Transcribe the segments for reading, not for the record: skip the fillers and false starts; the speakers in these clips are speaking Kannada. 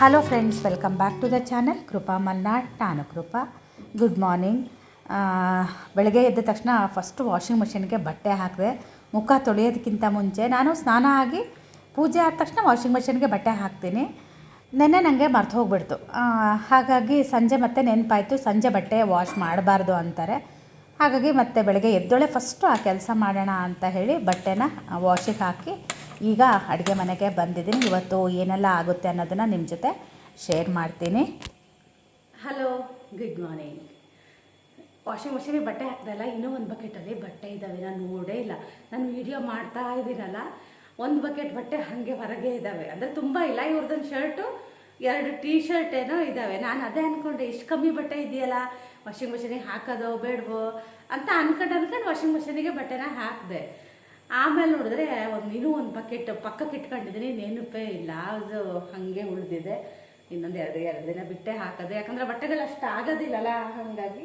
Hello friends, welcome back to the channel Krupa Malnad. ನಾನು ಕೃಪಾ. Good morning. ಬೆಳಗ್ಗೆ ಎದ್ದ ತಕ್ಷಣ ಫಸ್ಟು ವಾಷಿಂಗ್ ಮಿಷಿನ್ಗೆ ಬಟ್ಟೆ ಹಾಕಿದೆ. ಮುಖ ತೊಳೆಯೋದಕ್ಕಿಂತ ಮುಂಚೆ ನಾನು ಸ್ನಾನ ಆಗಿ ಪೂಜೆ ಆದ ತಕ್ಷಣ ವಾಷಿಂಗ್ ಮಿಷಿನ್ಗೆ ಬಟ್ಟೆ ಹಾಕ್ತೀನಿ. ನೆನ್ನೆ ನನಗೆ ಮರ್ತು ಹೋಗ್ಬಿಡ್ತು. ಹಾಗಾಗಿ ಸಂಜೆ ಮತ್ತೆ ನೆನಪಾಯಿತು, ಸಂಜೆ ಬಟ್ಟೆ ವಾಶ್ ಮಾಡಬಾರ್ದು ಅಂತಾರೆ. ಹಾಗಾಗಿ ಮತ್ತೆ ಬೆಳಗ್ಗೆ ಎದ್ದೊಳೆ ಫಸ್ಟು ಆ ಕೆಲಸ ಮಾಡೋಣ ಅಂತ ಹೇಳಿ ಬಟ್ಟೆನ ವಾಶಿಗೆ ಹಾಕಿ ಈಗ ಅಡುಗೆ ಮನೆಗೆ ಬಂದಿದ್ದೀನಿ. ಇವತ್ತು ಏನೆಲ್ಲ ಆಗುತ್ತೆ ಅನ್ನೋದನ್ನು ನಿಮ್ಮ ಜೊತೆ ಶೇರ್ ಮಾಡ್ತೀನಿ. Hello, good morning. ವಾಷಿಂಗ್ ಮಿಷಿನಿಗೆ ಬಟ್ಟೆ ಹಾಕಿದಲ್ಲ, ಇನ್ನೂ ಒಂದು ಬಕೆಟಲ್ಲಿ ಬಟ್ಟೆ ಇದ್ದಾವೆ. ನಾನು ನೋಡೇ ಇಲ್ಲ. ನಾನು ವೀಡಿಯೋ ಮಾಡ್ತಾ ಇದ್ದೀನಲ್ಲ, ಒಂದು ಬಕೆಟ್ ಬಟ್ಟೆ ಹಾಗೆ ಹೊರಗೆ ಇದ್ದಾವೆ. ಅಂದರೆ ತುಂಬ ಇಲ್ಲ. ಇವ್ರದ್ದೊಂದು ಶರ್ಟು, 2 ಟೀ ಶರ್ಟ್ ಏನೋ ಇದ್ದಾವೆ. ನಾನು ಅದೇ ಅಂದ್ಕೊಂಡೆ, ಇಷ್ಟು ಕಮ್ಮಿ ಬಟ್ಟೆ ಇದೆಯಲ್ಲ, ವಾಷಿಂಗ್ ಮಿಷಿನಿಗೆ ಹಾಕೋದೋ ಬೇಡವೋ ಅಂತ ಅನ್ಕೊಂಡು ವಾಷಿಂಗ್ ಮಿಷಿನಿಗೆ ಬಟ್ಟೆನ ಹಾಕಿದೆ. ಆಮೇಲೆ ನೋಡಿದ್ರೆ ಇನ್ನೂ ಒಂದು ಬಕೆಟ್ ಪಕ್ಕಕ್ಕೆ ಇಟ್ಕೊಂಡಿದ್ದೀನಿ, ನೆನಪೇ ಇಲ್ಲ. ಅದು ಹಾಗೆ ಉಳಿದಿದೆ. ಇನ್ನೊಂದು ಎರಡು ದಿನ ಬಿಟ್ಟೆ ಹಾಕೋದು, ಯಾಕಂದರೆ ಬಟ್ಟೆಗಳು ಅಷ್ಟು ಆಗೋದಿಲ್ಲಲ್ಲ. ಹಾಗಾಗಿ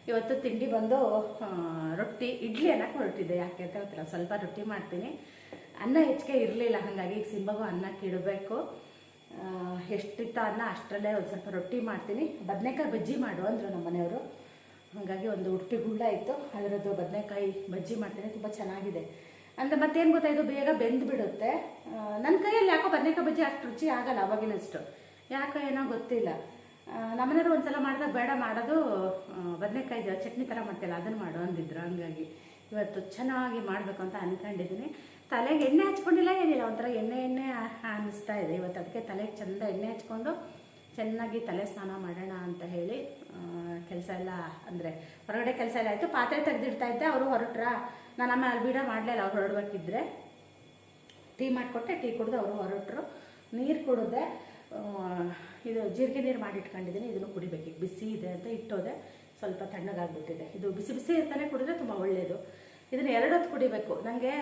ಇವತ್ತು ತಿಂಡಿ ಬಂದು ರೊಟ್ಟಿ, ಇಡ್ಲಿ ಅನ್ನಕ್ಕೆ ಹೊರಟಿದ್ದೆ. ಯಾಕೆ ಅಂತ ಗೊತ್ತಿಲ್ಲ, ಸ್ವಲ್ಪ ರೊಟ್ಟಿ ಮಾಡ್ತೀನಿ. ಅನ್ನ ಹೆಚ್ಚಿಗೆ ಇರಲಿಲ್ಲ, ಹಾಗಾಗಿ ಈಗ ಸಿಂಬಗೂ ಅನ್ನಕ್ಕೆ ಇಡಬೇಕು. ಎಷ್ಟಿತ್ತ ಅನ್ನ ಅಷ್ಟರಲ್ಲೇ ಒಂದು ಸ್ವಲ್ಪ ರೊಟ್ಟಿ ಮಾಡ್ತೀನಿ. ಬದನೆಕಾಯಿ ಬಜ್ಜಿ ಮಾಡು ಅಂದರು ನಮ್ಮ ಮನೆಯವರು. ಹಾಗಾಗಿ ಒಂದು ಉಡುಪಿ ಗುಳ್ಳ ಇತ್ತು, ಅದರದ್ದು ಬದನೆಕಾಯಿ ಬಜ್ಜಿ ಮಾಡ್ತೀನಿ. ತುಂಬ ಚೆನ್ನಾಗಿದೆ. ಅಂದರೆ ಮತ್ತೇನು ಗೊತ್ತಾಯಿತು, ಬೇಗ ಬೆಂದು ಬಿಡುತ್ತೆ. ನನ್ನ ಕೈಯಲ್ಲಿ ಯಾಕೋ ಬದನೆಕಾಯಿ ಬಜ್ಜಿ ಅಷ್ಟು ರುಚಿ ಆಗಲ್ಲ ಅವಾಗಿನಷ್ಟು. ಯಾಕೋ ಏನೋ ಗೊತ್ತಿಲ್ಲ. ನಮ್ಮನೆಯವರು ಒಂದು ಸಲ ಮಾಡಿದಾಗ ಬೇಡ ಮಾಡೋದು ಬದನೆಕಾಯಿ ಚಟ್ನಿ ಥರ ಮಾಡ್ತಿಲ್ಲ, ಅದನ್ನು ಮಾಡು ಅಂದಿದ್ರು. ಹಂಗಾಗಿ ಇವತ್ತು ಚೆನ್ನಾಗಿ ಮಾಡಬೇಕು ಅಂತ ಅಂದ್ಕೊಂಡಿದ್ದೀನಿ. ತಲೆಗೆ ಎಣ್ಣೆ ಹಚ್ಕೊಂಡಿಲ್ಲ, ಏನಿಲ್ಲ, ಒಂಥರ ಎಣ್ಣೆ ಅನ್ನಿಸ್ತಾ ಇದೆ ಇವತ್ತು. ಅದಕ್ಕೆ ತಲೆಗೆ ಚೆಂದ ಎಣ್ಣೆ ಹಚ್ಕೊಂಡು ಚೆನ್ನಾಗಿ ತಲೆ ಸ್ನಾನ ಮಾಡೋಣ ಅಂತ ಹೇಳಿ ಕೆಲಸ ಎಲ್ಲ, ಅಂದರೆ ಹೊರಗಡೆ ಕೆಲಸ ಎಲ್ಲ ಆಯಿತು. ಪಾತ್ರೆ ತೆಗೆದಿಡ್ತಾ ಇದ್ದೆ. ಅವರು ಹೊರಟ್ರ. ನಾನು ಆಮೇಲೆ ಅಲ್ಲಿ ಬಿಡೋ ಮಾಡಲಿಲ್ಲ. ಅವ್ರು ಹೊರಡ್ಬೇಕಿದ್ರೆ ಟೀ ಮಾಡಿಕೊಟ್ಟೆ. ಟೀ ಕುಡಿದು ಅವರು ಹೊರಟರು. ನೀರು ಕುಡಿದೆ. ಇದು ಜೀರಿಗೆ ನೀರು ಮಾಡಿಟ್ಕೊಂಡಿದ್ದೀನಿ, ಇದನ್ನು ಕುಡಿಬೇಕು. ಈಗ ಬಿಸಿ ಇದೆ ಅಂತ ಇಟ್ಟೋದೆ, ಸ್ವಲ್ಪ ತಣ್ಣಗಾಗ್ಬಿಟ್ಟಿದೆ. ಇದು ಬಿಸಿ ಬಿಸಿ ಇರ್ತಾನೆ ಕುಡಿದ್ರೆ ತುಂಬ ಒಳ್ಳೆಯದು. ಇದನ್ನು 2 ಹೊತ್ತು ಕುಡಿಬೇಕು. ನನಗೆ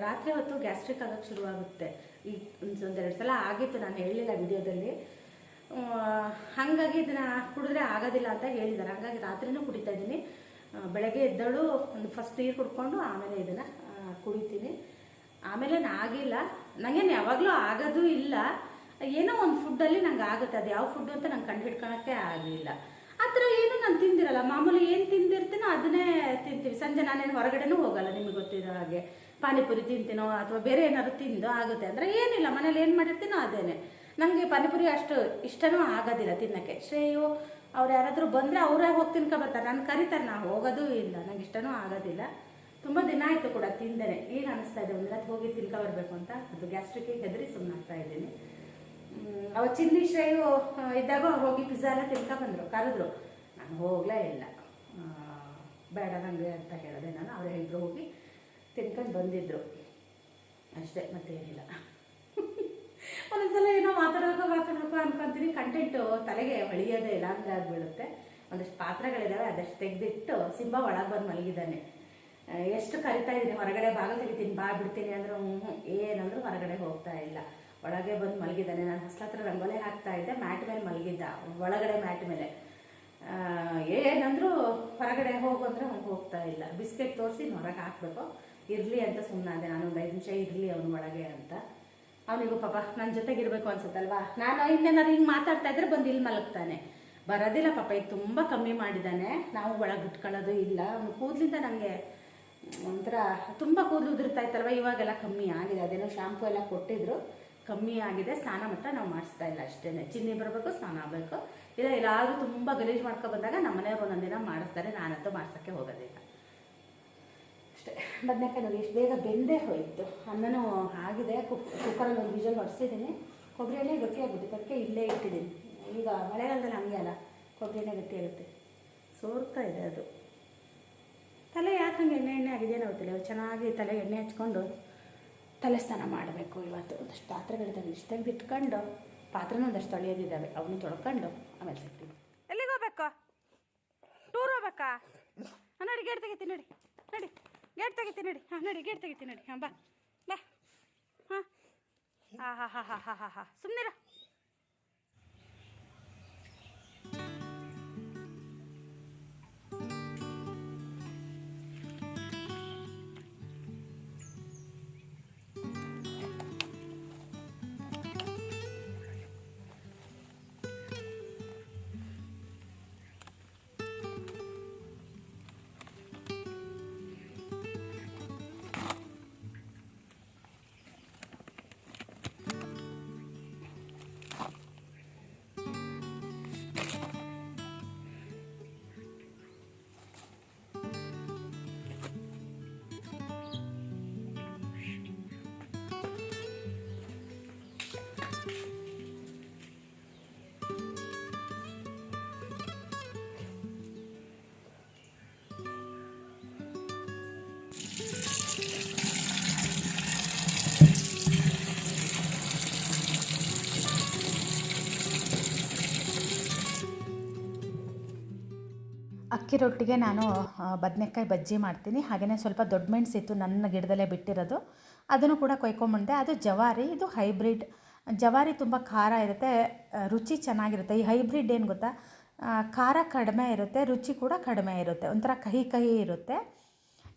ರಾತ್ರಿ ಹೊತ್ತು ಗ್ಯಾಸ್ಟ್ರಿಕ್ ಆಗೋಕ್ಕೆ ಶುರುವಾಗುತ್ತೆ. ಈಗ ಒಂದೆರಡು ಸಲ ಆಗಿತ್ತು, ನಾನು ಹೇಳಲಿಲ್ಲ ವಿಡಿಯೋದಲ್ಲಿ. ಹಾಗಾಗಿ ಇದನ್ನು ಕುಡಿದ್ರೆ ಆಗೋದಿಲ್ಲ ಅಂತ ಹೇಳಿದ್ದಾರೆ. ಹಾಗಾಗಿ ರಾತ್ರಿನೂ ಕುಡಿತಾ ಇದ್ದೀನಿ. ಬೆಳಗ್ಗೆ ಎದ್ದಳು ಒಂದು ಫಸ್ಟ್ ನೀರು ಕುಡ್ಕೊಂಡು ಆಮೇಲೆ ಇದನ್ನು ಕುಡಿತೀನಿ. ಆಮೇಲೆ ಆಗಿಲ್ಲ, ನನಗೇನು ಯಾವಾಗಲೂ ಆಗೋದು ಇಲ್ಲ. ಏನೋ ಒಂದು ಫುಡ್ಡಲ್ಲಿ ನಂಗೆ ಆಗುತ್ತೆ. ಅದು ಯಾವ ಫುಡ್ಡು ಅಂತ ನಂಗೆ ಕಂಡು ಹಿಡ್ಕೊಳಕ್ಕೆ ಆಗಲಿಲ್ಲ. ಆ ಥರ ಏನು ನಾನು ತಿಂದಿರಲ್ಲ. ಮಾಮೂಲಿ ಏನು ತಿಂದಿರ್ತೀನೋ ಅದನ್ನೇ ತಿಂತೀವಿ. ಸಂಜೆ ನಾನೇನು ಹೊರಗಡೆನೂ ಹೋಗಲ್ಲ, ನಿಮಗೆ ಗೊತ್ತಿರೋ ಹಾಗೆ. ಪಾನಿಪುರಿ ತಿಂತೀನೋ ಅಥವಾ ಬೇರೆ ಏನಾದ್ರು ತಿಂದು ಆಗುತ್ತೆ ಅಂದರೆ ಏನಿಲ್ಲ, ಮನೇಲಿ ಏನು ಮಾಡಿರ್ತೀನೋ ಅದೇನೆ. ನನಗೆ ಪಾನಿಪುರಿ ಅಷ್ಟು ಇಷ್ಟನೂ ಆಗೋದಿಲ್ಲ ತಿನ್ನೋಕ್ಕೆ. ಶ್ರೇಯು ಅವ್ರು ಯಾರಾದರೂ ಬಂದರೆ ಅವರೇ ಹೋಗಿ ತಿನ್ಕೊಬರ್ತಾರೆ, ನಾನು ಕರೀತಾರೆ, ನಾವು ಹೋಗೋದು ಇಲ್ಲ. ನಂಗೆ ಇಷ್ಟನೂ ಆಗೋದಿಲ್ಲ. ತುಂಬ ದಿನ ಆಯಿತು ಕೂಡ ತಿಂದೇನೆ. ಈಗ ಅನಿಸ್ತಾ ಇದೆ ಒಂದಿನ ಹೋಗಿ ತಿನ್ಕೊಬರ್ಬೇಕು ಅಂತ. ಅದು ಗ್ಯಾಸ್ಟ್ರಿಕ್ಕಿಗೆ ಹೆದರಿ ಸುಮ್ಮನಾಗ್ತಾ ಇದ್ದೀನಿ. ಅವತ್ತು ಚಿಲ್ಲಿ ಶ್ರೇಯು ಇದ್ದಾಗ ಹೋಗಿ ಪಿಜ್ಜಾ ಎಲ್ಲ ತಿನ್ಕೊಬಂದರು, ಕರೆದ್ರು. ನಾನು ಹೋಗಲೇ ಇಲ್ಲ, ಬೇಡ ನನಗೆ ಅಂತ ಹೇಳಿದೆ ನಾನು. ಅವರೇ ಹೇಳಿದ್ರು ಹೋಗಿ ತಿನ್ಕೊಂಡು ಬಂದಿದ್ದರು ಅಷ್ಟೇ, ಮತ್ತೇನಿಲ್ಲ. ಒಂದೊಂದ್ಸಲ ಏನೋ ಮಾತಾಡಬೇಕು ಅನ್ಕೊಂತೀನಿ. ಕಂಟೆಂಟು ತಲೆಗೆ ಹೊಳಿಯೋದೇ ಇಲ್ಲ, ಅಂದರೆ ಆಗಿಬಿಡುತ್ತೆ. ಒಂದಷ್ಟು ಪಾತ್ರೆಗಳಿದ್ದಾವೆ, ಅದಷ್ಟು ತೆಗೆದಿಟ್ಟು ಸಿಂಬ ಒಳಗೆ ಬಂದು ಮಲಗಿದ್ದಾನೆ. ಎಷ್ಟು ಕರಿತಾ ಇದ್ದೀನಿ, ಹೊರಗಡೆ ಬಾಗಿಲು ತೆಗಿತೀನಿ, ಬಾ ಬಿಡ್ತೀನಿ ಅಂದರೂ ಏನಂದ್ರೂ ಹೊರಗಡೆ ಹೋಗ್ತಾ ಇಲ್ಲ. ಒಳಗೆ ಬಂದು ಮಲಗಿದ್ದಾನೆ. ನಾನು ಹೊಸ ಹತ್ರ ರಂಗೋಲಿ ಹಾಕ್ತಾ ಇದ್ದೆ, ಮ್ಯಾಟ್ ಮೇಲೆ ಮಲಗಿದ್ದ, ಒಳಗಡೆ ಮ್ಯಾಟ್ ಮೇಲೆ. ಏನಂದರೂ ಹೊರಗಡೆ ಹೋಗು ಅಂದರೆ ಅವ್ನು ಹೋಗ್ತಾ ಇಲ್ಲ. ಬಿಸ್ಕೆಟ್ ತೋರಿಸಿ ಹೊರಗೆ ಹಾಕಬೇಕು, ಇರಲಿ ಅಂತ ಸುಮ್ಮನಾದೆ ನಾನು. ಒಂದು 5 ನಿಮಿಷ ಇರಲಿ ಅವನು ಒಳಗೆ ಅಂತ. ಅವನಿಗೂ ಪಾಪ ನನ್ನ ಜೊತೆಗಿರಬೇಕು ಅನ್ಸುತ್ತಲ್ವಾ. ನಾನು ಇನ್ನೇನಾದ್ರು ಹಿಂಗೆ ಮಾತಾಡ್ತಾ ಇದ್ರೆ ಬಂದು ಇಲ್ಲಿ ಮಲಗ್ತಾನೆ. ಬರೋದಿಲ್ಲ ಪಾಪ. ಈಗ ತುಂಬ ಕಮ್ಮಿ ಮಾಡಿದ್ದಾನೆ. ನಾವು ಒಳಗೆ ಬಿಟ್ಕೊಳ್ಳೋದು ಇಲ್ಲ. ಅವನು ಕೂದಲಿಂದ ನನಗೆ ಒಂಥರ ತುಂಬ ಕೂದಲು ಉದುರ್ತಾ ಇತ್ತಲ್ವ, ಇವಾಗೆಲ್ಲ ಕಮ್ಮಿ ಆಗಿದೆ. ಅದೇನೋ ಶಾಂಪು ಎಲ್ಲ ಕೊಟ್ಟಿದ್ರು, ಕಮ್ಮಿ ಆಗಿದೆ. ಸ್ನಾನ ಮಾತ್ರ ನಾವು ಮಾಡಿಸ್ತಾ ಇಲ್ಲ ಅಷ್ಟೇ. ಚಿನ್ನಿ ಬರಬೇಕು, ಸ್ನಾನ ಆಗಬೇಕು. ಇಲ್ಲ ಎಲ್ಲಾದರೂ ತುಂಬ ಗಲೀಜು ಮಾಡ್ಕೊಬಂದಾಗ ನಮ್ಮ ಮನೆಯವರು ಒಂದೊಂದಿನ ಮಾಡಿಸ್ತಾರೆ, ನಾನಂತೂ ಮಾಡ್ಸೋಕ್ಕೆ ಹೋಗೋದಿಲ್ಲ ಅಷ್ಟೇ. ಬದನೆಕಾಯಿ ನೋಡಿ ಎಷ್ಟು ಬೇಗ ಬೆಂದೇ ಹೋಯಿತು. ಅನ್ನನೂ ಆಗಿದೆ. ಕುಕ್ಕರಲ್ಲಿ ಒಂದು ವಿಜಲ್ ಹೊಡಿಸಿದ್ದೀನಿ. ಕೊಬ್ಬರಿ ಎಣ್ಣೆ ಗಟ್ಟಿಯಾಗುತ್ತೆ, ಅದಕ್ಕೆ ಇಲ್ಲೇ ಇಟ್ಟಿದ್ದೀನಿ. ಈಗ ಮಳೆಗಾಲದಲ್ಲಿ ಹಂಗೆ ಅಲ್ಲ, ಕೊಬ್ಬರಿ ಎಣ್ಣೆ ಗಟ್ಟಿಯಾಗುತ್ತೆ. ಸೋರ್ತಾ ಇದೆ ಅದು. ತಲೆ ಯಾಕೆ ಹಂಗೆ ಎಣ್ಣೆ ಆಗಿದೆಯೋ ಗೊತ್ತಿಲ್ಲ. ಚೆನ್ನಾಗಿ ತಲೆ ಎಣ್ಣೆ ಹಚ್ಕೊಂಡು ತಲೆ ಸ್ನಾನ ಮಾಡಬೇಕು ಇವತ್ತು. ಒಂದಷ್ಟು ಪಾತ್ರೆಗಳಿದ್ದಾವೆ, ಇಷ್ಟು ತೆಗೆದು ಇಟ್ಕೊಂಡು, ಪಾತ್ರೆನೂ ಒಂದಷ್ಟು ತೊಳೆಯೋದಿದ್ದಾವೆ, ಅವನು ತೊಳ್ಕೊಂಡು ಆಮೇಲೆ ಸಿಗ್ತೀನಿ. ಎಲ್ಲಿಗೆ ಹೋಗ್ಬೇಕು? ಟೂರ್ ಹೋಗ್ಬೇಕಾ? ನೋಡಿ ಗೇಟ್ ತೆಗಿತೀನಿ, ನೋಡಿ ನೋಡಿ ಗೇಟ್ ತೆಗಿತೀನಿ, ನೋಡಿ. ಹಾಂ ನೋಡಿ ಗೇಟ್ ತೆಗಿತೀನಿ, ನೋಡಿ. ಹಾಂ ಬಾ ಬಾ. ಹಾಂ ಸುಮ್ಮನಿರ. ಅಕ್ಕಿ ರೊಟ್ಟಿಗೆ ನಾನು ಬದನೆಕಾಯಿ ಬಜ್ಜಿ ಮಾಡ್ತೀನಿ. ಹಾಗೆಯೇ ಸ್ವಲ್ಪ ದೊಡ್ಡ ಮೆಣಸಿತ್ತು ನನ್ನ ಗಿಡದಲ್ಲೇ ಬಿಟ್ಟಿರೋದು, ಅದನ್ನು ಕೂಡ ಕೊಯ್ಕೊಂಬಂದೆ. ಅದು ಜವಾರಿ, ಇದು ಹೈಬ್ರಿಡ್. ಜವಾರಿ ತುಂಬ ಖಾರ ಇರುತ್ತೆ, ರುಚಿ ಚೆನ್ನಾಗಿರುತ್ತೆ. ಈ ಹೈಬ್ರಿಡ್ ಏನು ಗೊತ್ತಾ, ಖಾರ ಕಡಿಮೆ ಇರುತ್ತೆ, ರುಚಿ ಕೂಡ ಕಡಿಮೆ ಇರುತ್ತೆ, ಒಂಥರ ಕಹಿ ಕಹಿ ಇರುತ್ತೆ.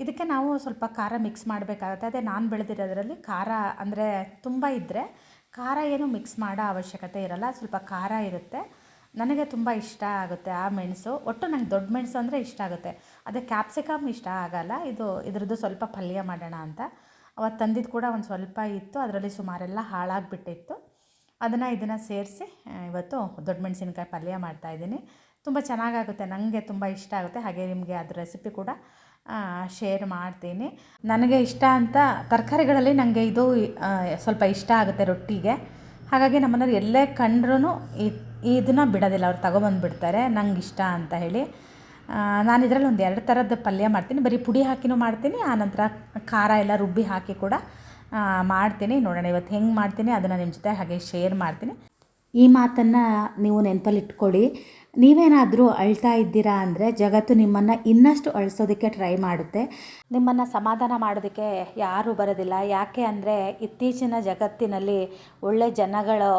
ಇದಕ್ಕೆ ನಾವು ಸ್ವಲ್ಪ ಖಾರ ಮಿಕ್ಸ್ ಮಾಡಬೇಕಾಗುತ್ತೆ. ಅದೇ ನಾನು ಬೆಳೆದಿರೋದ್ರಲ್ಲಿ ಖಾರ ಅಂದರೆ ತುಂಬ ಇದ್ದರೆ ಖಾರ ಏನು ಮಿಕ್ಸ್ ಮಾಡೋ ಅವಶ್ಯಕತೆ ಇರಲ್ಲ, ಸ್ವಲ್ಪ ಖಾರ ಇರುತ್ತೆ. ನನಗೆ ತುಂಬ ಇಷ್ಟ ಆಗುತ್ತೆ ಆ ಮೆಣಸು. ಒಟ್ಟು ನಂಗೆ ದೊಡ್ಡ ಮೆಣಸು ಅಂದರೆ ಇಷ್ಟ ಆಗುತ್ತೆ. ಅದೇ ಕ್ಯಾಪ್ಸಿಕಮ್ ಇಷ್ಟ ಆಗಲ್ಲ. ಇದ್ರದ್ದು ಸ್ವಲ್ಪ ಪಲ್ಯ ಮಾಡೋಣ ಅಂತ ಅವತ್ತು ತಂದಿದ್ದು ಕೂಡ ಒಂದು ಸ್ವಲ್ಪ ಇತ್ತು, ಅದರಲ್ಲಿ ಸುಮಾರೆಲ್ಲ ಹಾಳಾಗಿಬಿಟ್ಟಿತ್ತು. ಇದನ್ನು ಸೇರಿಸಿ ಇವತ್ತು ದೊಡ್ಡ ಮೆಣಸಿನ್ಕಾಯಿ ಪಲ್ಯ ಮಾಡ್ತಾಯಿದ್ದೀನಿ. ತುಂಬ ಚೆನ್ನಾಗಾಗುತ್ತೆ, ನನಗೆ ತುಂಬ ಇಷ್ಟ ಆಗುತ್ತೆ. ಹಾಗೆ ನಿಮಗೆ ಅದ್ರ ರೆಸಿಪಿ ಕೂಡ ಶೇರ್ ಮಾಡ್ತೀನಿ. ನನಗೆ ಇಷ್ಟ ಅಂತ ತರಕಾರಿಗಳಲ್ಲಿ ನನಗೆ ಇದು ಸ್ವಲ್ಪ ಇಷ್ಟ ಆಗುತ್ತೆ ರೊಟ್ಟಿಗೆ. ಹಾಗಾಗಿ ನಮ್ಮನೆಯವ್ರು ಎಲ್ಲೇ ಕಂಡ್ರೂ ಇದನ್ನು ಬಿಡೋದಿಲ್ಲ, ಅವ್ರು ತಗೊಬಂದುಬಿಡ್ತಾರೆ ನಂಗೆ ಇಷ್ಟ ಅಂತ ಹೇಳಿ. ನಾನು ಇದರಲ್ಲಿ ಒಂದು 2 ಥರದ ಪಲ್ಯ ಮಾಡ್ತೀನಿ. ಬರೀ ಪುಡಿ ಹಾಕಿನೂ ಮಾಡ್ತೀನಿ, ಆನಂತರ ಖಾರ ಎಲ್ಲ ರುಬ್ಬಿ ಹಾಕಿ ಕೂಡ ಮಾಡ್ತೀನಿ. ನೋಡೋಣ ಇವತ್ತು ಹೆಂಗೆ ಮಾಡ್ತೀನಿ ಅದನ್ನು ನಿಮ್ಮ ಜೊತೆ ಹಾಗೆ ಶೇರ್ ಮಾಡ್ತೀನಿ. ಈ ಮಾತನ್ನು ನೀವು ನೆನಪಲ್ಲಿಟ್ಕೊಳ್ಳಿ. ನೀವೇನಾದರೂ ಅಳ್ತಾ ಇದ್ದೀರಾ ಅಂದರೆ ಜಗತ್ತು ನಿಮ್ಮನ್ನು ಇನ್ನಷ್ಟು ಅಳಿಸೋದಕ್ಕೆ ಟ್ರೈ ಮಾಡುತ್ತೆ. ನಿಮ್ಮನ್ನು ಸಮಾಧಾನ ಮಾಡೋದಕ್ಕೆ ಯಾರೂ ಬರೋದಿಲ್ಲ. ಯಾಕೆ ಅಂದರೆ ಇತ್ತೀಚಿನ ಜಗತ್ತಿನಲ್ಲಿ ಒಳ್ಳೆಯ ಜನಗಳು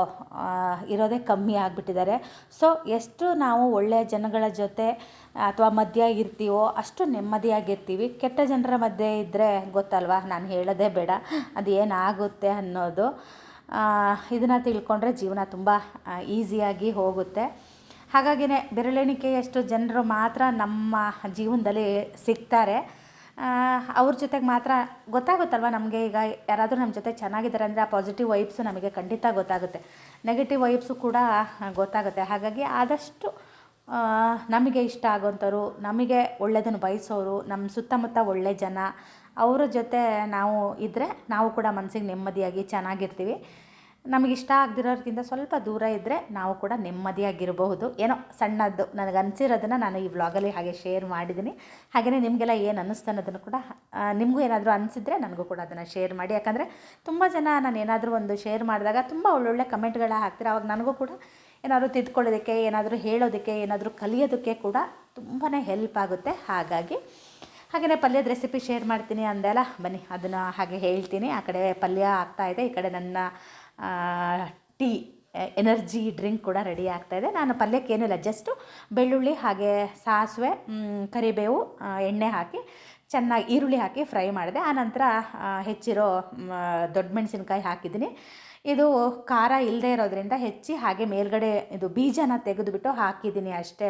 ಇರೋದೇ ಕಮ್ಮಿ ಆಗಿಬಿಟ್ಟಿದ್ದಾರೆ. ಸೊ ಎಷ್ಟು ನಾವು ಒಳ್ಳೆಯ ಜನಗಳ ಜೊತೆ ಅಥವಾ ಮಧ್ಯ ಇರ್ತೀವೋ ಅಷ್ಟು ನೆಮ್ಮದಿಯಾಗಿರ್ತೀವಿ. ಕೆಟ್ಟ ಜನರ ಮಧ್ಯೆ ಇದ್ದರೆ ಗೊತ್ತಲ್ವಾ, ನಾನು ಹೇಳೋದೇ ಬೇಡ ಅದು ಏನಾಗುತ್ತೆ ಅನ್ನೋದು. ಇದನ್ನು ತಿಳ್ಕೊಂಡ್ರೆ ಜೀವನ ತುಂಬ ಈಸಿಯಾಗಿ ಹೋಗುತ್ತೆ. ಹಾಗಾಗಿನೇ ಬೆರಳೆಣಿಕೆಯಷ್ಟು ಜನರು ಮಾತ್ರ ನಮ್ಮ ಜೀವನದಲ್ಲಿ ಸಿಗ್ತಾರೆ. ಅವ್ರ ಜೊತೆಗೆ ಮಾತ್ರ ಗೊತ್ತಾಗುತ್ತಲ್ವ ನಮಗೆ. ಈಗ ಯಾರಾದರೂ ನಮ್ಮ ಜೊತೆ ಚೆನ್ನಾಗಿದ್ದಾರೆ ಅಂದರೆ ಆ ಪಾಸಿಟಿವ್ ವೈಬ್ಸು ನಮಗೆ ಖಂಡಿತ ಗೊತ್ತಾಗುತ್ತೆ, ನೆಗೆಟಿವ್ ವೈಬ್ಸು ಕೂಡ ಗೊತ್ತಾಗುತ್ತೆ. ಹಾಗಾಗಿ ಆದಷ್ಟು ನಮಗೆ ಇಷ್ಟ ಆಗೋಂಥವ್ರು, ನಮಗೆ ಒಳ್ಳೆಯದನ್ನು ಬಯಸೋರು, ನಮ್ಮ ಸುತ್ತಮುತ್ತ ಒಳ್ಳೆಯ ಜನ, ಅವರ ಜೊತೆ ನಾವು ಇದ್ದರೆ ನಾವು ಕೂಡ ಮನಸ್ಸಿಗೆ ನೆಮ್ಮದಿಯಾಗಿ ಚೆನ್ನಾಗಿರ್ತೀವಿ. ನಮಗಿಷ್ಟ ಆಗದಿರೋರ್ಗಿಂತ ಸ್ವಲ್ಪ ದೂರ ಇದ್ದರೆ ನಾವು ಕೂಡ ನೆಮ್ಮದಿಯಾಗಿರಬಹುದು. ಏನೋ ಸಣ್ಣದ್ದು ನನಗೆ ಅನಿಸಿರೋದನ್ನು ನಾನು ಈ ವ್ಲಾಗಲ್ಲಿ ಹಾಗೆ ಶೇರ್ ಮಾಡಿದ್ದೀನಿ. ಹಾಗೆಯೇ ನಿಮಗೆಲ್ಲ ಏನು ಅನ್ನಿಸ್ತು ಅನ್ನೋದನ್ನು ಕೂಡ ನಿಮಗೂ ಏನಾದರೂ ಅನಿಸಿದ್ರೆ ನನಗೂ ಕೂಡ ಅದನ್ನು ಶೇರ್ ಮಾಡಿ. ಯಾಕಂದರೆ ತುಂಬ ಜನ ನಾನು ಏನಾದರೂ ಒಂದು ಶೇರ್ ಮಾಡಿದಾಗ ತುಂಬ ಒಳ್ಳೊಳ್ಳೆ ಕಮೆಂಟ್ಗಳ ಹಾಕ್ತಾರೆ. ಅವಾಗ ನನಗೂ ಕೂಡ ಏನಾದರೂ ತಿದ್ಕೊಳ್ಳೋದಕ್ಕೆ, ಏನಾದರೂ ಹೇಳೋದಕ್ಕೆ, ಏನಾದರೂ ಕಲಿಯೋದಕ್ಕೆ ಕೂಡ ತುಂಬಾ ಹೆಲ್ಪ್ ಆಗುತ್ತೆ. ಹಾಗೆಯೇ ಪಲ್ಯದ ರೆಸಿಪಿ ಶೇರ್ ಮಾಡ್ತೀನಿ ಅಂದೆಲ್ಲ, ಬನ್ನಿ ಅದನ್ನು ಹಾಗೆ ಹೇಳ್ತೀನಿ. ಆ ಕಡೆ ಪಲ್ಯ ಆಗ್ತಾಯಿದೆ, ಈ ಕಡೆ ನನ್ನ ಟೀ ಎನರ್ಜಿ ಡ್ರಿಂಕ್ ಕೂಡ ರೆಡಿ ಆಗ್ತಾಯಿದೆ. ನಾನು ಪಲ್ಯಕ್ಕೆ ಏನಿಲ್ಲ, ಜಸ್ಟು ಬೆಳ್ಳುಳ್ಳಿ ಹಾಗೆ ಸಾಸಿವೆ, ಕರಿಬೇವು, ಎಣ್ಣೆ ಹಾಕಿ ಚೆನ್ನಾಗಿ ಈರುಳ್ಳಿ ಹಾಕಿ ಫ್ರೈ ಮಾಡಿದೆ. ಆನಂತರ ಹೆಚ್ಚಿರೋ ದೊಡ್ಡ ಮೆಣಸಿನ್ಕಾಯಿ ಹಾಕಿದ್ದೀನಿ. ಇದು ಖಾರ ಇಲ್ಲದೆ ಇರೋದ್ರಿಂದ ಹೆಚ್ಚಿ ಹಾಗೆ ಮೇಲ್ಗಡೆ ಇದು ಬೀಜನ ತೆಗೆದುಬಿಟ್ಟು ಹಾಕಿದ್ದೀನಿ ಅಷ್ಟೇ.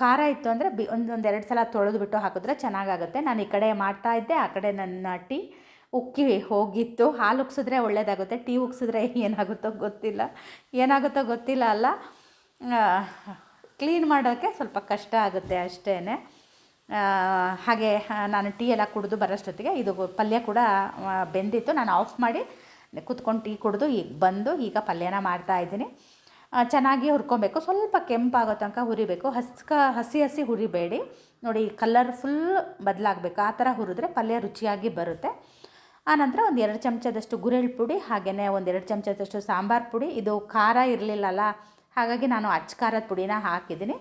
ಖಾರ ಇತ್ತು ಅಂದರೆ ಒಂದೆರಡು ಸಲ ತೊಳೆದುಬಿಟ್ಟು ಹಾಕಿದ್ರೆ ಚೆನ್ನಾಗಾಗುತ್ತೆ. ನಾನು ಈ ಕಡೆ ಮಾಡ್ತಾಯಿದ್ದೆ, ಆ ಕಡೆ ನನ್ನ ಟೀ ಉಕ್ಕಿ ಹೋಗಿತ್ತು. ಹಾಲು ಉಕ್ಸಿದ್ರೆ ಒಳ್ಳೆಯದಾಗುತ್ತೆ, ಟೀ ಉಕ್ಸಿದ್ರೆ ಏನಾಗುತ್ತೋ ಗೊತ್ತಿಲ್ಲ ಅಲ್ಲ. ಕ್ಲೀನ್ ಮಾಡೋಕ್ಕೆ ಸ್ವಲ್ಪ ಕಷ್ಟ ಆಗುತ್ತೆ ಅಷ್ಟೇ. ಹಾಗೆ ನಾನು ಟೀ ಎಲ್ಲ ಕುಡಿದು ಬರೋಷ್ಟೊತ್ತಿಗೆ ಇದು ಪಲ್ಯ ಕೂಡ ಬೆಂದಿತ್ತು. ನಾನು ಆಫ್ ಮಾಡಿ ಕುತ್ಕೊಂಡು ಟೀ ಕುಡಿದು ಈಗ ಪಲ್ಯನ ಮಾಡ್ತಾಯಿದ್ದೀನಿ. ಚೆನ್ನಾಗಿ ಹುರ್ಕೊಬೇಕು, ಸ್ವಲ್ಪ ಕೆಂಪಾಗೋ ತನಕ ಹುರಿಬೇಕು. ಹಸಿ ಹುರಿಬೇಡಿ ನೋಡಿ, ಕಲರ್ ಫುಲ್ ಬದಲಾಗಬೇಕು. ಆ ಥರ ಹುರಿದ್ರೆ ಪಲ್ಯ ರುಚಿಯಾಗಿ ಬರುತ್ತೆ. ಆನಂತರ ಒಂದು 2 ಚಮಚದಷ್ಟು ಗುರೆಳ್ಳು ಪುಡಿ, ಹಾಗೆಯೇ ಒಂದು 2 ಚಮಚದಷ್ಟು ಸಾಂಬಾರು ಪುಡಿ. ಇದು ಖಾರ ಇರಲಿಲ್ಲಲ್ಲ, ಹಾಗಾಗಿ ನಾನು ಅಚ್ಚ ಖಾರದ ಪುಡಿನ ಹಾಕಿದ್ದೀನಿ.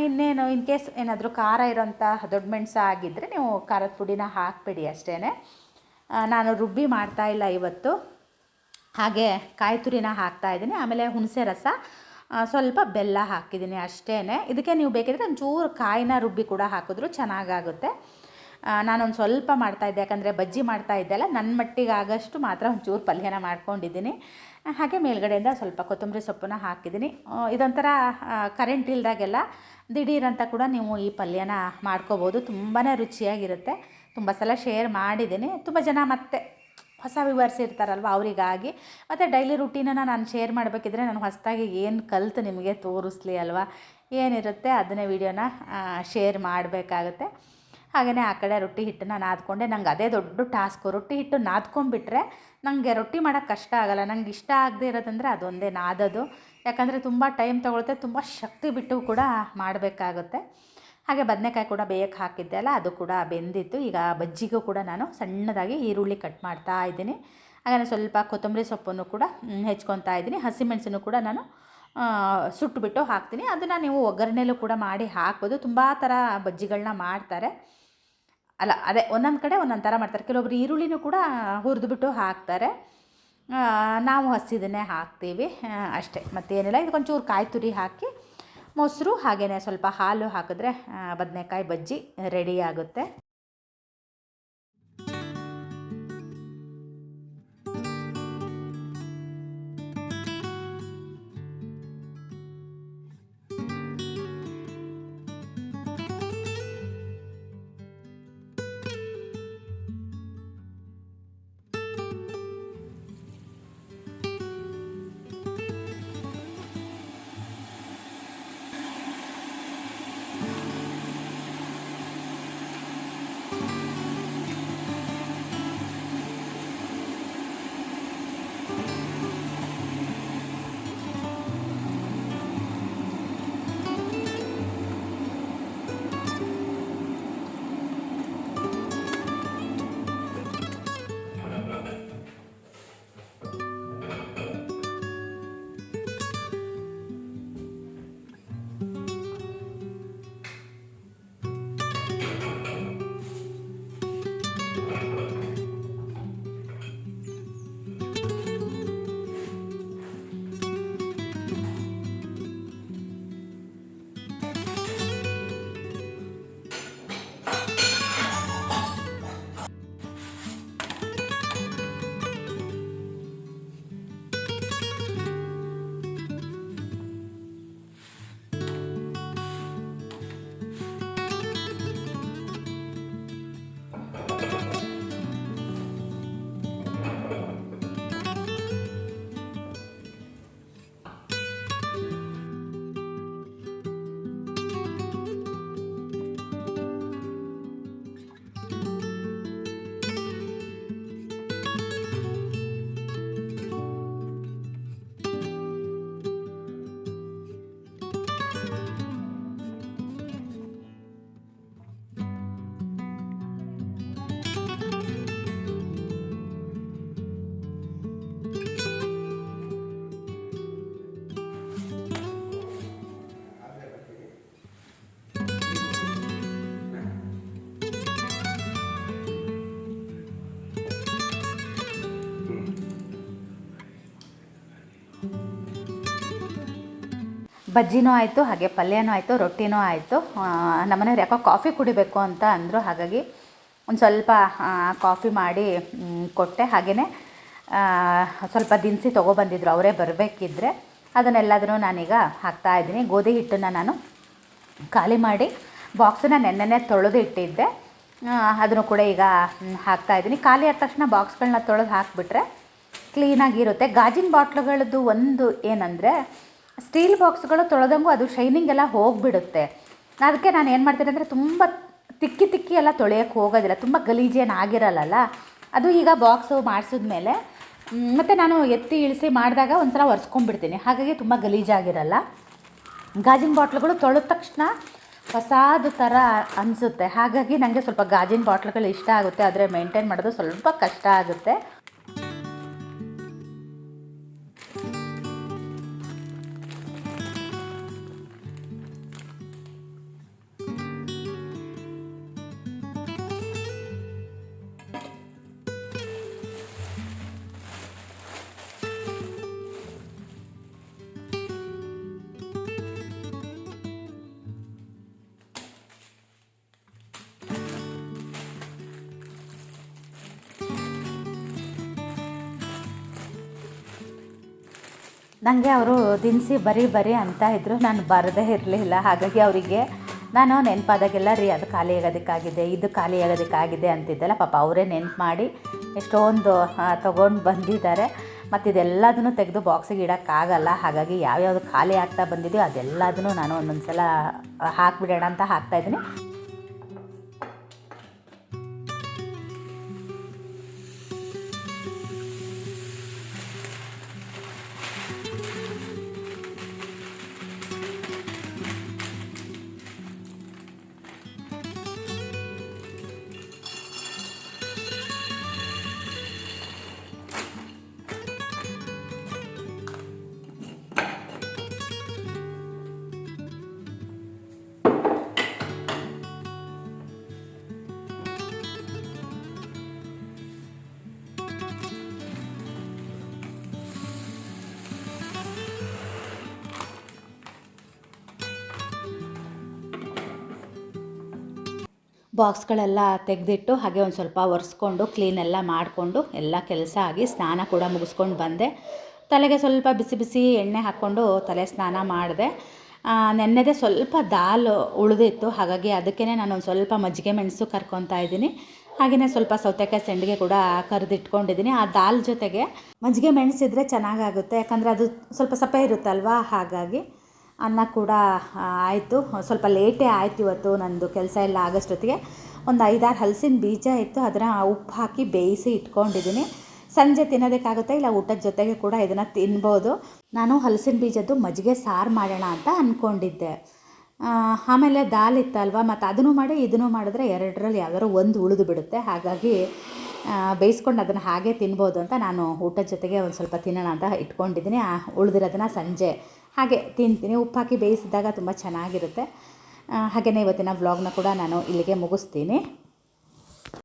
ಇನ್ನೇನು ಇನ್ ಕೇಸ್ ಏನಾದರೂ ಖಾರ ಇರೋಂಥ ದೊಡ್ಡ ಮೆಣಸು ಆಗಿದ್ದರೆ ನೀವು ಖಾರದ ಪುಡಿನ ಹಾಕಬೇಡಿ ಅಷ್ಟೇ. ನಾನು ರುಬ್ಬಿ ಮಾಡ್ತಾಯಿಲ್ಲ ಇವತ್ತು. ಹಾಗೆ ಕಾಯಿ ತುರಿನ ಹಾಕ್ತಾಯಿದ್ದೀನಿ. ಆಮೇಲೆ ಹುಣಸೆ ರಸ, ಸ್ವಲ್ಪ ಬೆಲ್ಲ ಹಾಕಿದ್ದೀನಿ ಅಷ್ಟೇ. ಇದಕ್ಕೆ ನೀವು ಬೇಕಿದ್ರೆ ಒಂಚೂರು ಕಾಯಿನ ರುಬ್ಬಿ ಕೂಡ ಹಾಕಿದ್ರೂ ಚೆನ್ನಾಗಾಗುತ್ತೆ. ನಾನೊಂದು ಸ್ವಲ್ಪ ಮಾಡ್ತಾಯಿದ್ದೆ, ಯಾಕಂದರೆ ಬಜ್ಜಿ ಮಾಡ್ತಾಯಿದ್ದೆ ಅಲ್ಲ, ನನ್ನ ಮಟ್ಟಿಗೆ ಆಗಷ್ಟು ಮಾತ್ರ ಒಂಚೂರು ಪಲ್ಯನ ಮಾಡ್ಕೊಂಡಿದ್ದೀನಿ. ಹಾಗೆ ಮೇಲ್ಗಡೆಯಿಂದ ಸ್ವಲ್ಪ ಕೊತ್ತಂಬರಿ ಸೊಪ್ಪನ್ನ ಹಾಕಿದ್ದೀನಿ. ಇದೊಂಥರ ಕರೆಂಟ್ ಇಲ್ದಾಗೆಲ್ಲ ದಿಢೀರಂತ ಕೂಡ ನೀವು ಈ ಪಲ್ಯನ ಮಾಡ್ಕೋಬೋದು, ತುಂಬಾ ರುಚಿಯಾಗಿರುತ್ತೆ. ತುಂಬ ಸಲ ಶೇರ್ ಮಾಡಿದ್ದೀನಿ. ತುಂಬ ಜನ ಮತ್ತೆ ಹೊಸ ವ್ಯೂವರ್ಸ್ ಇರ್ತಾರಲ್ವ ಅವರಿಗಾಗಿ. ಮತ್ತು ಡೈಲಿ ರುಟೀನನ್ನು ನಾನು ಶೇರ್ ಮಾಡಬೇಕಿದ್ರೆ ನಾನು ಹೊಸದಾಗಿ ಏನು ಕಲಿತು ನಿಮಗೆ ತೋರಿಸ್ಲಿ ಅಲ್ವಾ, ಏನಿರುತ್ತೆ ಅದನ್ನೇ ವೀಡಿಯೋನ ಶೇರ್ ಮಾಡಬೇಕಾಗುತ್ತೆ. ಹಾಗೆಯೇ ಆ ಕಡೆ ರೊಟ್ಟಿ ಹಿಟ್ಟನ್ನು ನಾದ್ಕೊಂಡೆ. ನಂಗೆ ಅದೇ ದೊಡ್ಡ ಟಾಸ್ಕು. ರೊಟ್ಟಿ ಹಿಟ್ಟು ನಾದ್ಕೊಂಡ್ಬಿಟ್ರೆ ನನಗೆ ರೊಟ್ಟಿ ಮಾಡೋಕ್ಕೆ ಕಷ್ಟ ಆಗೋಲ್ಲ. ನಂಗೆ ಇಷ್ಟ ಆಗದೆ ಇರೋದಂದರೆ ಅದೊಂದೇ, ನಾದೋದು. ಯಾಕಂದರೆ ತುಂಬ ಟೈಮ್ ತೊಗೊಳುತ್ತೆ, ತುಂಬ ಶಕ್ತಿ ಬಿಟ್ಟು ಕೂಡ ಮಾಡಬೇಕಾಗುತ್ತೆ. ಹಾಗೆ ಬದನೆಕಾಯಿ ಕೂಡ ಬೇಯಕ್ಕೆ ಹಾಕಿದ್ದೆ ಅಲ್ಲ, ಅದು ಕೂಡ ಬೆಂದಿತ್ತು. ಈಗ ಬಜ್ಜಿಗೂ ಕೂಡ ನಾನು ಸಣ್ಣದಾಗಿ ಈರುಳ್ಳಿ ಕಟ್ ಮಾಡ್ತಾ ಇದ್ದೀನಿ. ಹಾಗೆಯೇ ಸ್ವಲ್ಪ ಕೊತ್ತಂಬರಿ ಸೊಪ್ಪನ್ನು ಕೂಡ ಹೆಚ್ಕೊತಾ ಇದ್ದೀನಿ. ಹಸಿಮೆಣಸನ್ನು ಕೂಡ ನಾನು ಸುಟ್ಟುಬಿಟ್ಟು ಹಾಕ್ತೀನಿ. ಅದನ್ನು ನೀವು ಒಗ್ಗರಣೆಲೂ ಕೂಡ ಮಾಡಿ ಹಾಕ್ಬೋದು. ತುಂಬ ಥರ ಬಜ್ಜಿಗಳನ್ನ ಮಾಡ್ತಾರೆ, ಅಲ್ಲ ಅದೇ ಒಂದೊಂದು ಕಡೆ ಒಂದೊಂದು ಥರ ಮಾಡ್ತಾರೆ. ಕೆಲವೊಬ್ರು ಈರುಳ್ಳಿನೂ ಕೂಡ ಹುರಿದ್ಬಿಟ್ಟು ಹಾಕ್ತಾರೆ, ನಾವು ಹಸಿದನ್ನೇ ಹಾಕ್ತೀವಿ ಅಷ್ಟೇ, ಮತ್ತೇನಿಲ್ಲ. ಇದಕ್ಕೊಂಚೂರು ಕಾಯಿ ತುರಿ ಹಾಕಿ ಮೊಸರು ಹಾಗೆಯೇ ಸ್ವಲ್ಪ ಹಾಲು ಹಾಕಿದ್ರೆ ಬದನೆಕಾಯಿ ಬಜ್ಜಿ ರೆಡಿ ಆಗುತ್ತೆ. ಬಜ್ಜಿನೂ ಆಯಿತು, ಹಾಗೆ ಪಲ್ಯನೂ ಆಯಿತು, ರೊಟ್ಟಿನೂ ಆಯಿತು. ನಮ್ಮನೆಯವ್ರು ಯಾಕೋ ಕಾಫಿ ಕುಡಿಬೇಕು ಅಂತ ಅಂದರು, ಹಾಗಾಗಿ ಒಂದು ಸ್ವಲ್ಪ ಕಾಫಿ ಮಾಡಿ ಕೊಟ್ಟೆ. ಹಾಗೆಯೇ ಸ್ವಲ್ಪ ದಿನಸಿ ತೊಗೊಬಂದಿದ್ರು, ಅವರೇ ಬರಬೇಕಿದ್ರೆ ಅದನ್ನೆಲ್ಲದನ್ನು ನಾನೀಗ ಹಾಕ್ತಾಯಿದ್ದೀನಿ. ಗೋಧಿ ಹಿಟ್ಟನ್ನು ನಾನು ಖಾಲಿ ಮಾಡಿ ಬಾಕ್ಸನ್ನು ನೆನ್ನೆನೇ ತೊಳೆದು ಇಟ್ಟಿದ್ದೆ, ಅದನ್ನು ಕೂಡ ಈಗ ಹಾಕ್ತಾಯಿದ್ದೀನಿ. ಖಾಲಿ ಆದ ತಕ್ಷಣ ಬಾಕ್ಸ್ಗಳನ್ನ ತೊಳೆದು ಹಾಕಿಬಿಟ್ರೆ ಕ್ಲೀನಾಗಿರುತ್ತೆ. ಗಾಜಿನ ಬಾಟ್ಲುಗಳದ್ದು ಒಂದು ಏನಂದರೆ ಸ್ಟೀಲ್ ಬಾಕ್ಸ್ಗಳು ತೊಳೆದಂಗೂ ಅದು ಶೈನಿಂಗ್ ಎಲ್ಲ ಹೋಗಿಬಿಡುತ್ತೆ. ಅದಕ್ಕೆ ನಾನು ಏನು ಮಾಡ್ತೀನಿ ಅಂದರೆ ತುಂಬ ತಿಕ್ಕಿ ಎಲ್ಲ ತೊಳೆಯೋಕ್ಕೆ ಹೋಗೋದಿಲ್ಲ, ತುಂಬ ಗಲೀಜೇನು ಆಗಿರಲ್ಲ ಅದು. ಈಗ ಬಾಕ್ಸು ಮಾಡಿಸಿದ್ಮೇಲೆ ಮತ್ತು ನಾನು ಎತ್ತಿ ಇಳಿಸಿ ಮಾಡಿದಾಗ ಒಂದು ಸಲ ಒರೆಸ್ಕೊಂಡ್ಬಿಡ್ತೀನಿ, ಹಾಗಾಗಿ ತುಂಬ ಗಲೀಜಾಗಿರಲ್ಲ. ಗಾಜಿನ ಬಾಟ್ಲುಗಳು ತೊಳೆದ ತಕ್ಷಣ ಹೊಸದು ಥರ ಅನಿಸುತ್ತೆ, ಹಾಗಾಗಿ ನನಗೆ ಸ್ವಲ್ಪ ಗಾಜಿನ ಬಾಟ್ಲುಗಳು ಇಷ್ಟ ಆಗುತ್ತೆ. ಆದರೆ ಮೇಂಟೈನ್ ಮಾಡೋದು ಸ್ವಲ್ಪ ಕಷ್ಟ ಆಗುತ್ತೆ. ನನಗೆ ಅವರು ದಿನಸಿ ಬರೀ ಅಂತ ಇದ್ದರು, ನಾನು ಬರದೇ ಇರಲಿಲ್ಲ. ಹಾಗಾಗಿ ಅವರಿಗೆ ನಾನು ನೆನಪಾದಾಗೆಲ್ಲ ರೀ ಅದು ಖಾಲಿ ಆಗೋದಕ್ಕಾಗಿದೆ, ಇದು ಖಾಲಿ ಆಗೋದಕ್ಕಾಗಿದೆ ಅಂತಿದ್ದೆಲ್ಲ, ಪಾಪ ಅವರೇ ನೆನಪು ಮಾಡಿ ಎಷ್ಟೊಂದು ತೊಗೊಂಡು ಬಂದಿದ್ದಾರೆ. ಮತ್ತು ಇದೆಲ್ಲದನ್ನು ತೆಗೆದು ಬಾಕ್ಸಿಗೆ ಇಡೋಕ್ಕಾಗಲ್ಲ. ಹಾಗಾಗಿ ಯಾವ್ಯಾವುದು ಖಾಲಿ ಆಗ್ತಾ ಬಂದಿದೆಯೋ ಅದೆಲ್ಲದನ್ನು ನಾನು ಒಂದೊಂದು ಸಲ ಹಾಕಿಬಿಡೋಣ ಅಂತ ಹಾಕ್ತಾಯಿದ್ದೀನಿ. ಬಾಕ್ಸ್ಗಳೆಲ್ಲ ತೆಗೆದಿಟ್ಟು ಹಾಗೆ ಒಂದು ಸ್ವಲ್ಪ ಒರೆಸ್ಕೊಂಡು ಕ್ಲೀನೆಲ್ಲ ಮಾಡಿಕೊಂಡು ಎಲ್ಲ ಕೆಲಸ ಆಗಿ ಸ್ನಾನ ಕೂಡ ಮುಗಿಸ್ಕೊಂಡು ಬಂದೆ. ತಲೆಗೆ ಸ್ವಲ್ಪ ಬಿಸಿ ಬಿಸಿ ಎಣ್ಣೆ ಹಾಕ್ಕೊಂಡು ತಲೆ ಸ್ನಾನ ಮಾಡಿದೆ. ನೆನ್ನೆದೇ ಸ್ವಲ್ಪ ದಾಲ್ ಉಳಿದಿತ್ತು, ಹಾಗಾಗಿ ಅದಕ್ಕೇ ನಾನು ಒಂದು ಸ್ವಲ್ಪ ಮಜ್ಜಿಗೆ ಮೆಣಸು ಕರ್ಕೊತಾ ಇದ್ದೀನಿ. ಹಾಗೆಯೇ ಸ್ವಲ್ಪ ಸೌತೆಕಾಯಿ ಸಂಡಿಗೆ ಕೂಡ ಕರೆದಿಟ್ಕೊಂಡಿದ್ದೀನಿ. ಆ ದಾಲ್ ಜೊತೆಗೆ ಮಜ್ಜಿಗೆ ಮೆಣಸಿದ್ರೆ ಚೆನ್ನಾಗಾಗುತ್ತೆ, ಯಾಕಂದರೆ ಅದು ಸ್ವಲ್ಪ ಸಪ್ಪೆ ಇರುತ್ತಲ್ವ. ಹಾಗಾಗಿ ಅನ್ನ ಕೂಡ ಆಯಿತು. ಸ್ವಲ್ಪ ಲೇಟೇ ಆಯಿತು ಇವತ್ತು ನಂದು ಕೆಲಸ ಎಲ್ಲ ಆಗೋಷ್ಟೊತ್ತಿಗೆ. ಒಂದು 5-6 ಹಲಸಿನ ಬೀಜ ಇತ್ತು, ಅದನ್ನು ಉಪ್ಪು ಹಾಕಿ ಬೇಯಿಸಿ ಇಟ್ಕೊಂಡಿದ್ದೀನಿ. ಸಂಜೆ ತಿನ್ನೋದಕ್ಕಾಗುತ್ತೆ, ಇಲ್ಲ ಊಟದ ಜೊತೆಗೆ ಕೂಡ ಇದನ್ನು ತಿನ್ಬೋದು. ನಾನು ಹಲಸಿನ ಬೀಜದ್ದು ಮಜ್ಜಿಗೆ ಸಾರು ಮಾಡೋಣ ಅಂತ ಅಂದ್ಕೊಂಡಿದ್ದೆ. ಆಮೇಲೆ ದಾಲ್ ಇತ್ತಲ್ವ, ಮತ್ತು ಅದನ್ನು ಮಾಡಿ ಇದನ್ನು ಮಾಡಿದ್ರೆ ಎರಡರಲ್ಲಿ ಯಾವ್ದಾದ್ರು ಒಂದು ಉಳಿದು ಬಿಡುತ್ತೆ. ಹಾಗಾಗಿ ಬೇಯಿಸ್ಕೊಂಡು ಅದನ್ನು ಹಾಗೆ ತಿನ್ಬೋದು ಅಂತ ನಾನು ಊಟದ ಜೊತೆಗೆ ಒಂದು ಸ್ವಲ್ಪ ತಿನ್ನೋಣ ಅಂತ ಇಟ್ಕೊಂಡಿದ್ದೀನಿ. ಉಳಿದಿರೋದನ್ನು ಸಂಜೆ ಹಾಗೆ ತಿಂತೀನಿ. ಉಪ್ಪು ಹಾಕಿ ಬೇಯಿಸಿದಾಗ ತುಂಬ ಚೆನ್ನಾಗಿರುತ್ತೆ. ಹಾಗೆಯೇ ಇವತ್ತಿನ ವ್ಲಾಗ್ನ ಕೂಡ ನಾನು ಇಲ್ಲಿಗೆ ಮುಗಿಸ್ತೀನಿ.